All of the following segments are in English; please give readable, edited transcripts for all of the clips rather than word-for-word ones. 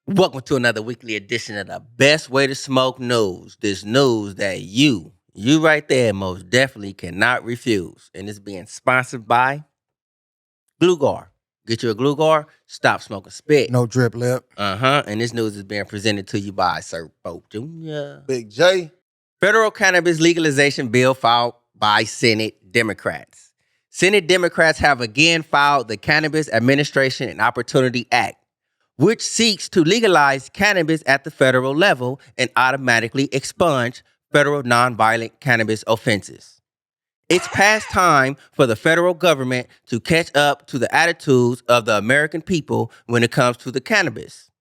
Welcome to another weekly edition of the best way to smoke news. This news that you right there, most definitely cannot refuse. And it's being sponsored by Glugar. Get you a Glugar, stop smoking spit. No drip lip. And this news is being presented to you by Sir Pope Jr. Big J. Federal cannabis legalization bill filed by Senate Democrats. Senate Democrats have again filed the Cannabis Administration and Opportunity Act, which seeks to legalize cannabis at the federal level and automatically expunge federal nonviolent cannabis offenses. It's past time for the federal government to catch up to the attitudes of the American people when it comes to the cannabis.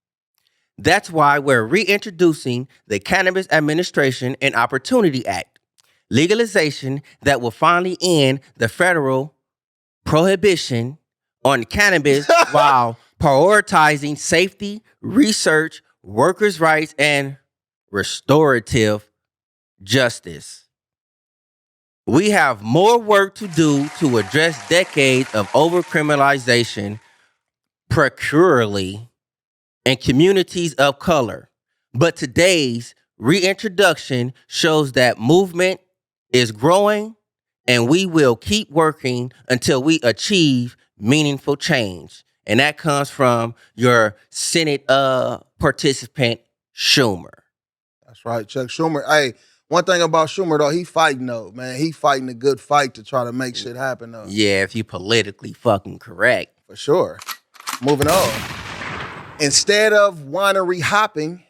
That's why we're reintroducing the Cannabis Administration and Opportunity Act, legalization that will finally end the federal prohibition on cannabis while prioritizing safety, research, workers' rights, and restorative justice. We have more work to do to address decades of overcriminalization, procurally, and communities of color. But today's reintroduction shows that movement is growing, and we will keep working until we achieve meaningful change. And that comes from your Senate participant, Schumer. That's right, Chuck Schumer. Hey, one thing about Schumer, though, he fighting, though, man. He fighting a good fight to try to make shit happen, though. Yeah, if you politically fucking correct. For sure. Moving on. Instead of winery hopping,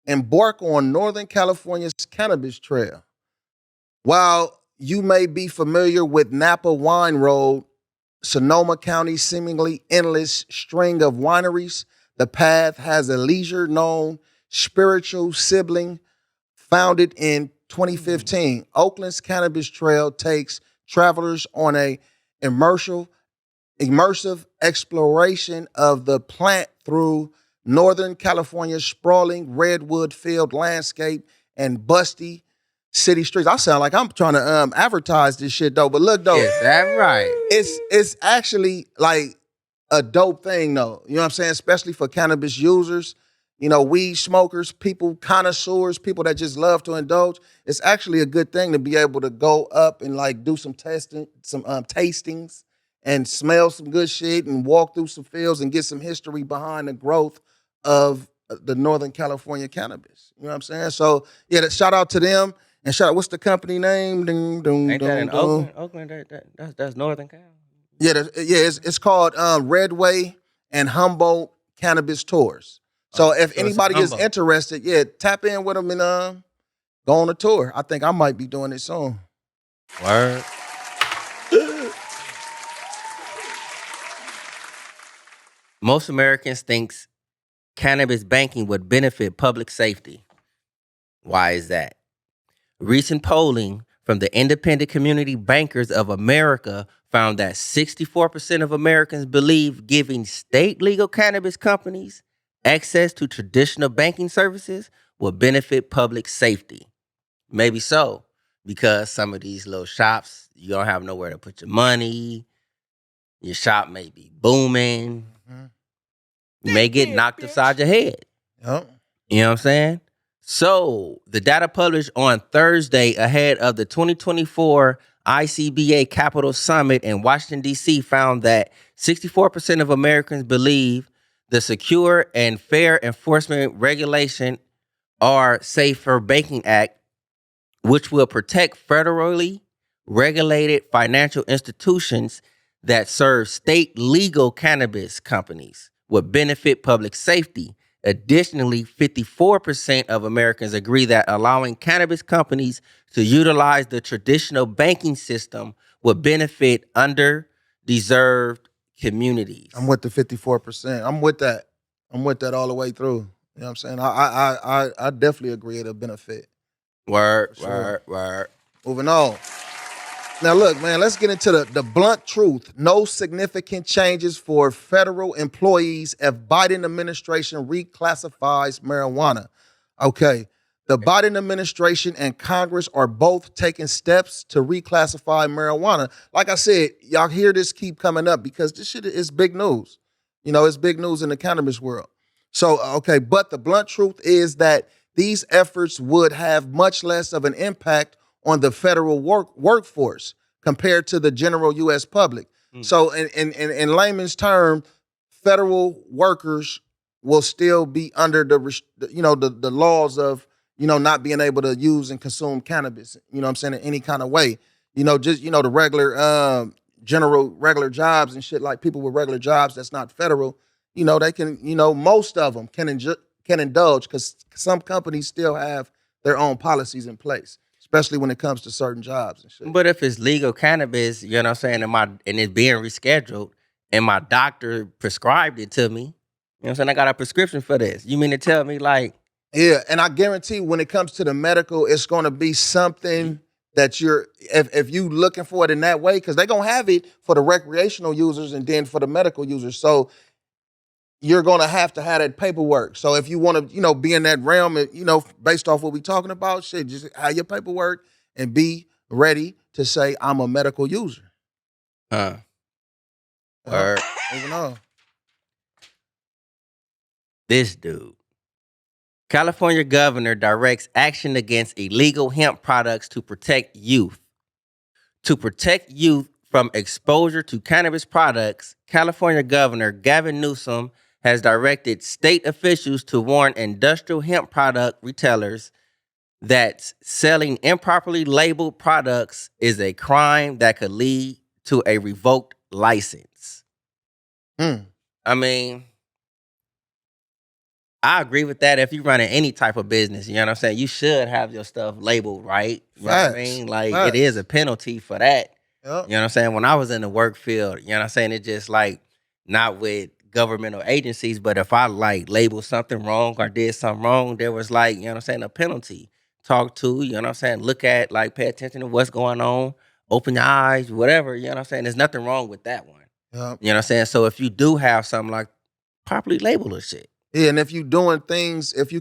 embark on Northern California's cannabis trail. While you may be familiar with Napa Wine Road, Sonoma County's seemingly endless string of wineries, the path has a leisure-known spiritual sibling founded in 2015. Oakland's Cannabis Trail takes travelers on a immersive exploration of the plant through Northern California's sprawling redwood-filled landscape and busty city streets. I sound like I'm trying to advertise this shit, though. But look, though. Is that right? It's actually like a dope thing, though. You know what I'm saying? Especially for cannabis users, you know, weed smokers, people, connoisseurs, people that just love to indulge. It's actually a good thing to be able to go up and like do some testing, some tastings, and smell some good shit and walk through some fields and get some history behind the growth of the Northern California cannabis. You know what I'm saying? So yeah, shout out to them. And shout out, what's the company name? Ain't that in Oakland? Oakland, that's Northern Cal. Yeah, it's called Redway and Humboldt Cannabis Tours. So if anybody is interested, yeah, tap in with them and go on a tour. I think I might be doing it soon. Word. Most Americans think cannabis banking would benefit public safety. Why is that? Recent polling from the Independent Community Bankers of America found that 64% of Americans believe giving state legal cannabis companies access to traditional banking services will benefit public safety. Maybe so, because some of these little shops, you don't have nowhere to put your money. Your shop may be booming. Mm-hmm. You may get knocked upside your head. Yep. You know what I'm saying? So the data published on Thursday ahead of the 2024 ICBA Capital Summit in Washington, D.C. found that 64% of Americans believe the Secure and Fair Enforcement Regulation or Safer Banking Act, which will protect federally regulated financial institutions that serve state legal cannabis companies, would benefit public safety. Additionally, 54% of Americans agree that allowing cannabis companies to utilize the traditional banking system would benefit underdeserved communities. I'm with the 54%. I'm with that. I'm with that all the way through. You know what I'm saying? I definitely agree it'll benefit. Word. Moving on. Now, look, man, let's get into the blunt truth. No significant changes for federal employees if Biden administration reclassifies marijuana. Okay. The Biden administration and Congress are both taking steps to reclassify marijuana. Like I said, y'all hear this keep coming up because this shit is big news. It's big news in the cannabis world. So, okay, but the blunt truth is that these efforts would have much less of an impact on the federal workforce compared to the general U.S. public. So, in layman's term, federal workers will still be under the laws of not being able to use and consume cannabis. You know what I'm saying, in any kind of way. Just the regular general regular jobs and shit, like people with regular jobs that's not federal. They can. Most of them can indulge because some companies still have their own policies in place, especially when it comes to certain jobs and shit. But if it's legal cannabis, you know what I'm saying, and it's being rescheduled, and my doctor prescribed it to me, you know what I'm saying, I got a prescription for this. You mean to tell me, like... Yeah, and I guarantee when it comes to the medical, it's going to be something that if you looking for it in that way, because they're going to have it for the recreational users and then for the medical users. So you're going to have that paperwork. So if you want to, be in that realm, based off what we talking about, shit, just have your paperwork and be ready to say, I'm a medical user. Moving on. This dude. California governor directs action against illegal hemp products to protect youth. To protect youth from exposure to cannabis products, California Governor Gavin Newsom has directed state officials to warn industrial hemp product retailers that selling improperly labeled products is a crime that could lead to a revoked license. I mean, I agree with that. If you're running any type of business, you know what I'm saying, you should have your stuff labeled right. You know what I mean? Like, it is a penalty for that. Yep. You know what I'm saying? When I was in the work field, you know what I'm saying, it just like, not with governmental agencies, but if I like labeled something wrong or did something wrong, there was like, you know what I'm saying, a penalty. Talk to, you know what I'm saying, look at, like, pay attention to what's going on, open your eyes, whatever, you know what I'm saying? There's nothing wrong with that one. Yep. You know what I'm saying? So if you do have something, like, properly label the shit. Yeah, and if you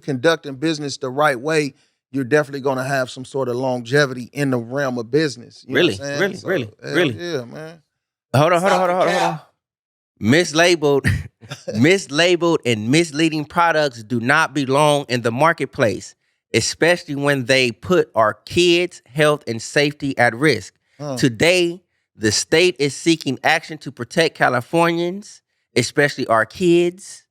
conducting business the right way, you're definitely going to have some sort of longevity in the realm of business. You know what I'm saying? Really. Yeah, man. Hold on. Mislabeled and misleading products do not belong in the marketplace, especially when they put our kids' health and safety at risk. Today, the state is seeking action to protect Californians, especially our kids,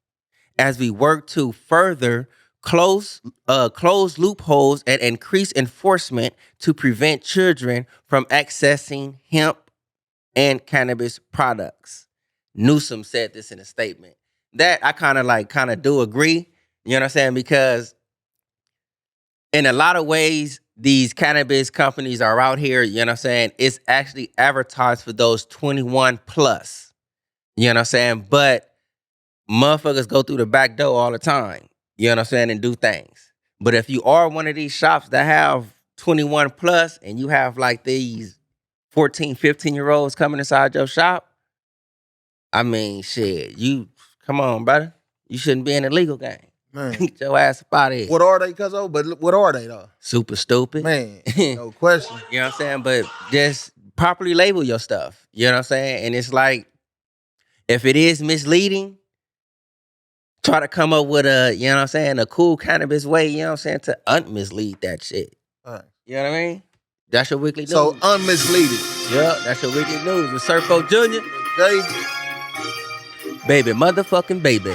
as we work to further close loopholes and increase enforcement to prevent children from accessing hemp and cannabis products. Newsom said this in a statement. That I kind of do agree, you know what I'm saying? Because in a lot of ways, these cannabis companies are out here, you know what I'm saying? It's actually advertised for those 21 plus, you know what I'm saying? But motherfuckers go through the back door all the time, you know what I'm saying, and do things. But if you are one of these shops that have 21 plus and you have like these 14, 15-year-olds coming inside your shop, I mean, shit, come on, brother. You shouldn't be in the legal game. Man. Get your ass up out of here. What are they, cuzzo? But what are they, though? Super stupid. Man, no question. You know what I'm saying? But just properly label your stuff. You know what I'm saying? And it's like, if it is misleading, try to come up with you know what I'm saying, a cool cannabis way, you know what I'm saying, to unmislead that shit. Right. You know what I mean? That's your weekly news. So unmisleaded. Yeah, that's your weekly news with Surfo Jr. Jay. Baby, motherfucking baby.